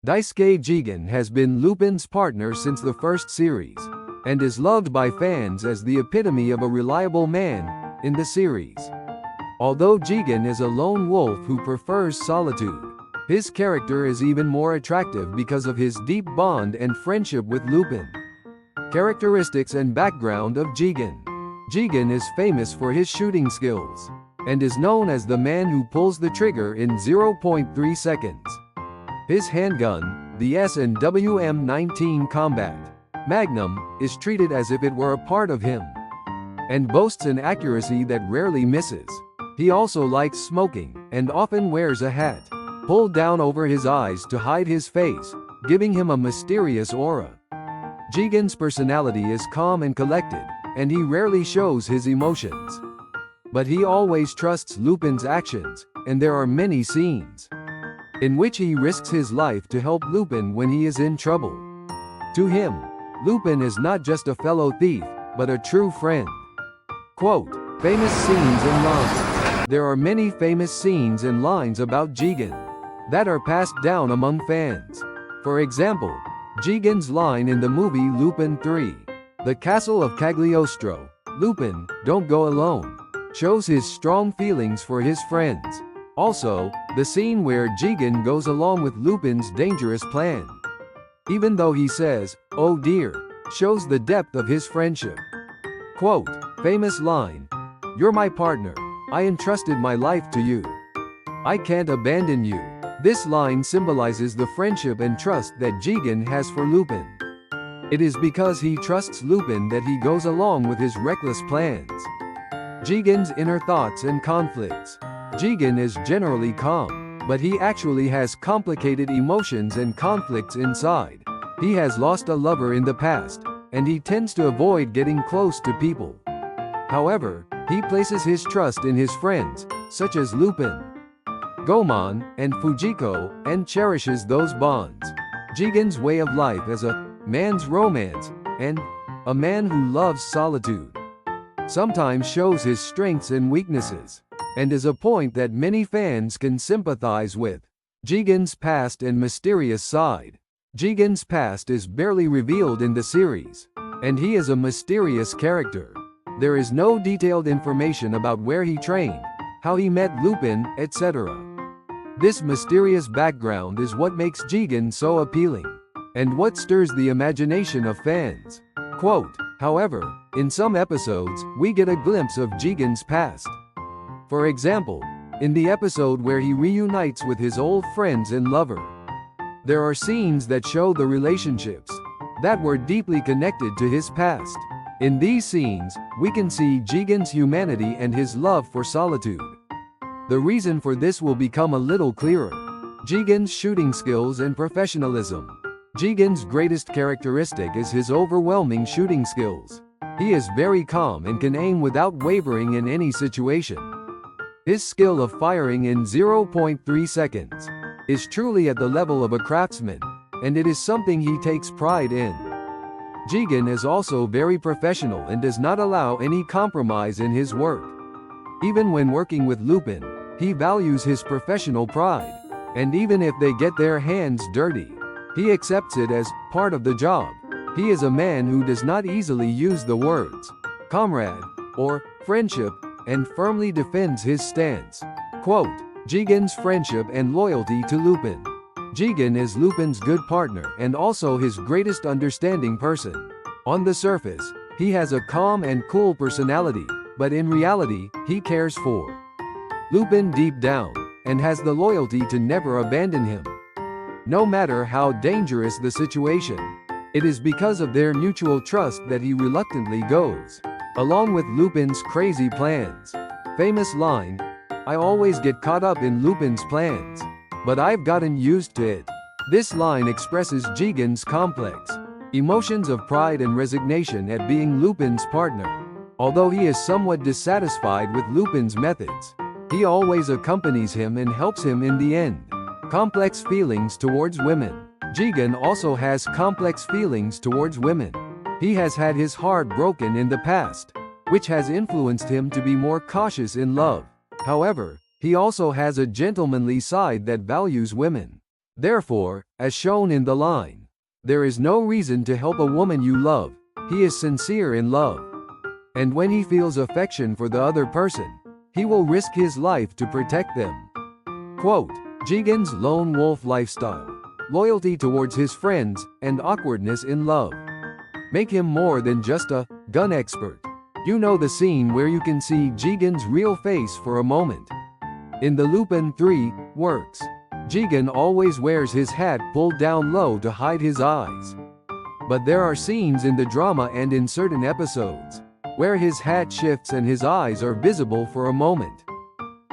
Daisuke Jigen has been Lupin's partner since the first series, and is loved by fans as the epitome of a reliable man in the series. Although Jigen is a lone wolf who prefers solitude, his character is even more attractive because of his deep bond and friendship with Lupin. Characteristics and background of Jigen. Jigen is famous for his shooting skills, and is known as the man who pulls the trigger in 0.3 seconds. His handgun, the S&WM-19 Combat Magnum, is treated as if it were a part of him, and boasts an accuracy that rarely misses. He also likes smoking, and often wears a hat pulled down over his eyes to hide his face, giving him a mysterious aura. Jigen's personality is calm and collected, and he rarely shows his emotions. But he always trusts Lupin's actions, and there are many scenes in which he risks his life to help Lupin when he is in trouble. To him, Lupin is not just a fellow thief, but a true friend. Quote, famous scenes and lines. There are many famous scenes and lines about Jigen that are passed down among fans. For example, Jigen's line in the movie Lupin 3, The Castle of Cagliostro, "Lupin, don't go alone," shows his strong feelings for his friends. Also, the scene where Jigen goes along with Lupin's dangerous plan, even though he says, "Oh dear," shows the depth of his friendship. Quote, famous line, "You're my partner. I entrusted my life to you. I can't abandon you." This line symbolizes the friendship and trust that Jigen has for Lupin. It is because he trusts Lupin that he goes along with his reckless plans. Jigen's inner thoughts and conflicts. Jigen is generally calm, but he actually has complicated emotions and conflicts inside. He has lost a lover in the past, and he tends to avoid getting close to people. However, he places his trust in his friends, such as Lupin, Gomon, and Fujiko, and cherishes those bonds. Jigen's way of life as a man's romance, and a man who loves solitude, sometimes shows his strengths and weaknesses, and is a point that many fans can sympathize with. Jigen's past and mysterious side. Jigen's past is barely revealed in the series, and he is a mysterious character. There is no detailed information about where he trained, how he met Lupin, etc. This mysterious background is what makes Jigen so appealing, and what stirs the imagination of fans. Quote, however, in some episodes, we get a glimpse of Jigen's past. For example, in the episode where he reunites with his old friends and lover, there are scenes that show the relationships that were deeply connected to his past. In these scenes, we can see Jigen's humanity and his love for solitude. The reason for this will become a little clearer. Jigen's shooting skills and professionalism. Jigen's greatest characteristic is his overwhelming shooting skills. He is very calm and can aim without wavering in any situation. His skill of firing in 0.3 seconds is truly at the level of a craftsman, and it is something he takes pride in. Jigen is also very professional and does not allow any compromise in his work. Even when working with Lupin, he values his professional pride, and even if they get their hands dirty, he accepts it as part of the job. He is a man who does not easily use the words comrade or friendship, and firmly defends his stance. Quote, Jigen's friendship and loyalty to Lupin. Jigen is Lupin's good partner and also his greatest understanding person. On the surface, he has a calm and cool personality, but in reality, he cares for Lupin deep down, and has the loyalty to never abandon him, no matter how dangerous the situation. It is because of their mutual trust that he reluctantly goes along with Lupin's crazy plans. Famous line, "I always get caught up in Lupin's plans, but I've gotten used to it." This line expresses Jigen's complex emotions of pride and resignation at being Lupin's partner. Although he is somewhat dissatisfied with Lupin's methods, he always accompanies him and helps him in the end. Complex feelings towards women. Jigen also has complex feelings towards women. He has had his heart broken in the past, which has influenced him to be more cautious in love. However, he also has a gentlemanly side that values women. Therefore, as shown in the line, there is no reason to help a woman you love. He is sincere in love. And when he feels affection for the other person, he will risk his life to protect them. Quote, Jigen's lone wolf lifestyle, loyalty towards his friends, and awkwardness in love make him more than just a gun expert. You know the scene where you can see Jigen's real face for a moment. In the Lupin 3 works, Jigen always wears his hat pulled down low to hide his eyes. But there are scenes in the drama and in certain episodes where his hat shifts and his eyes are visible for a moment.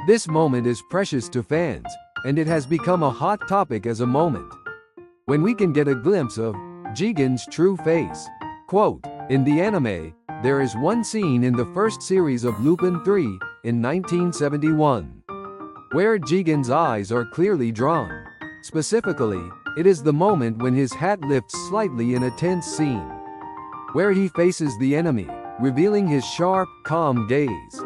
This moment is precious to fans, and it has become a hot topic as a moment when we can get a glimpse of Jigen's true face. Quote, in the anime, there is one scene in the first series of Lupin 3, in 1971, where Jigen's eyes are clearly drawn. Specifically, it is the moment when his hat lifts slightly in a tense scene, where he faces the enemy, revealing his sharp, calm gaze.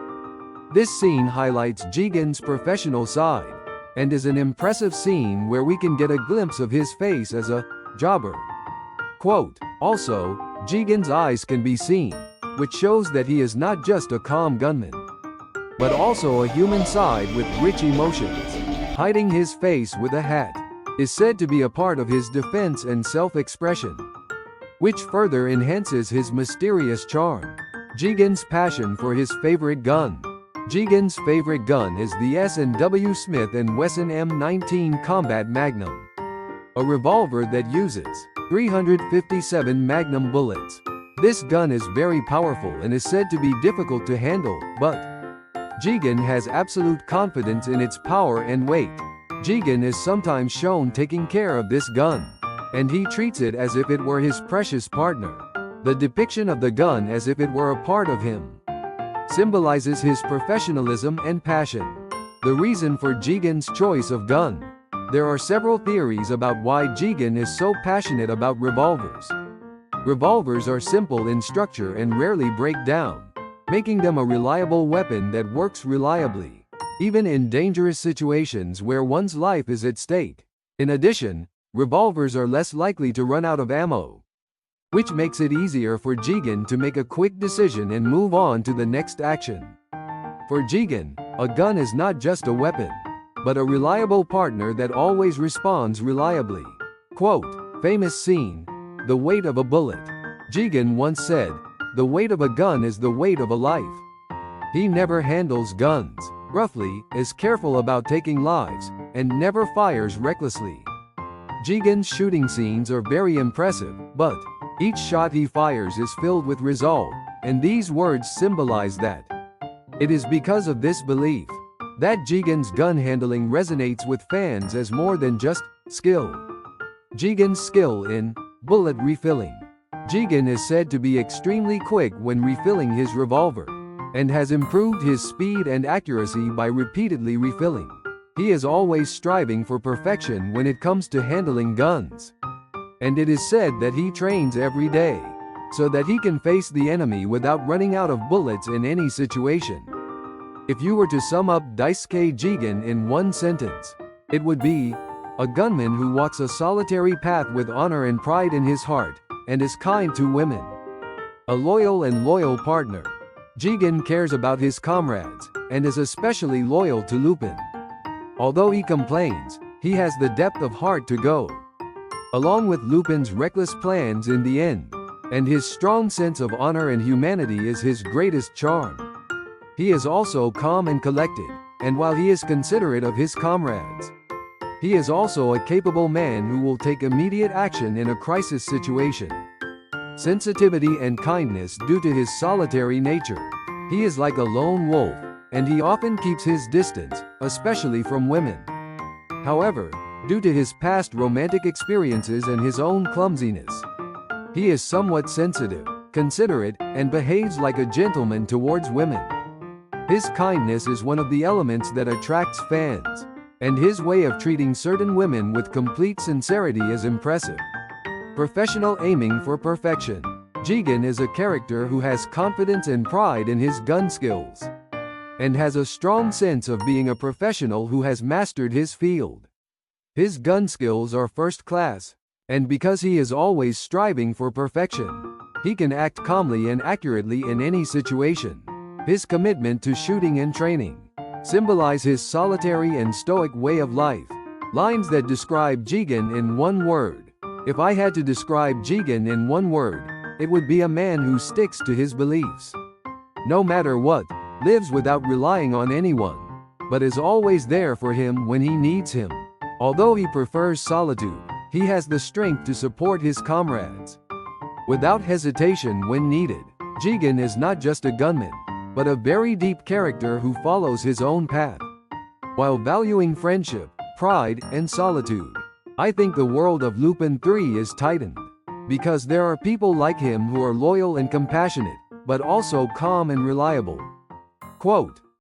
This scene highlights Jigen's professional side, and is an impressive scene where we can get a glimpse of his face as a jobber. Quote, also, Jigen's eyes can be seen, which shows that he is not just a calm gunman, but also a human side with rich emotions. Hiding his face with a hat is said to be a part of his defense and self-expression, which further enhances his mysterious charm. Jigen's passion for his favorite gun. Jigen's favorite gun is the S&W Smith & Wesson M19 Combat Magnum, a revolver that uses 357 Magnum bullets. This gun is very powerful and is said to be difficult to handle, but Jigen has absolute confidence in its power and weight. Jigen is sometimes shown taking care of this gun, and he treats it as if it were his precious partner. The depiction of the gun as if it were a part of him symbolizes his professionalism and passion. The reason for Jigen's choice of gun. There are several theories about why Jigen is so passionate about revolvers. Revolvers are simple in structure and rarely break down, making them a reliable weapon that works reliably, even in dangerous situations where one's life is at stake. In addition, revolvers are less likely to run out of ammo, which makes it easier for Jigen to make a quick decision and move on to the next action. For Jigen, a gun is not just a weapon, but a reliable partner that always responds reliably. Quote, famous scene, the weight of a bullet. Jigen once said, the weight of a gun is the weight of a life. He never handles guns roughly, is careful about taking lives, and never fires recklessly. Jigen's shooting scenes are very impressive, but each shot he fires is filled with resolve, and these words symbolize that. It is because of this belief that Jigen's gun handling resonates with fans as more than just skill. Jigen's skill in bullet refilling. Jigen is said to be extremely quick when refilling his revolver, and has improved his speed and accuracy by repeatedly refilling. He is always striving for perfection when it comes to handling guns, and it is said that he trains every day, so that he can face the enemy without running out of bullets in any situation. If you were to sum up Daisuke Jigen in one sentence, it would be, a gunman who walks a solitary path with honor and pride in his heart, and is kind to women. A loyal partner. Jigen cares about his comrades, and is especially loyal to Lupin. Although he complains, he has the depth of heart to go along with Lupin's reckless plans in the end, and his strong sense of honor and humanity is his greatest charm. He is also calm and collected, and while he is considerate of his comrades, he is also a capable man who will take immediate action in a crisis situation. Sensitivity and kindness due to his solitary nature. He is like a lone wolf, and he often keeps his distance, especially from women. However, due to his past romantic experiences and his own clumsiness, he is somewhat sensitive, considerate, and behaves like a gentleman towards women. His kindness is one of the elements that attracts fans, and his way of treating certain women with complete sincerity is impressive. Professional aiming for perfection. Jigen is a character who has confidence and pride in his gun skills, and has a strong sense of being a professional who has mastered his field. His gun skills are first class, and because he is always striving for perfection, he can act calmly and accurately in any situation. His commitment to shooting and training symbolize his solitary and stoic way of life. Lines that describe Jigen in one word. If I had to describe Jigen in one word, it would be a man who sticks to his beliefs. No matter what, lives without relying on anyone, but is always there for him when he needs him. Although he prefers solitude, he has the strength to support his comrades without hesitation when needed. Jigen is not just a gunman, but a very deep character who follows his own path while valuing friendship, pride, and solitude. I think the world of Lupin 3 is tightened because there are people like him who are loyal and compassionate, but also calm and reliable. Quote,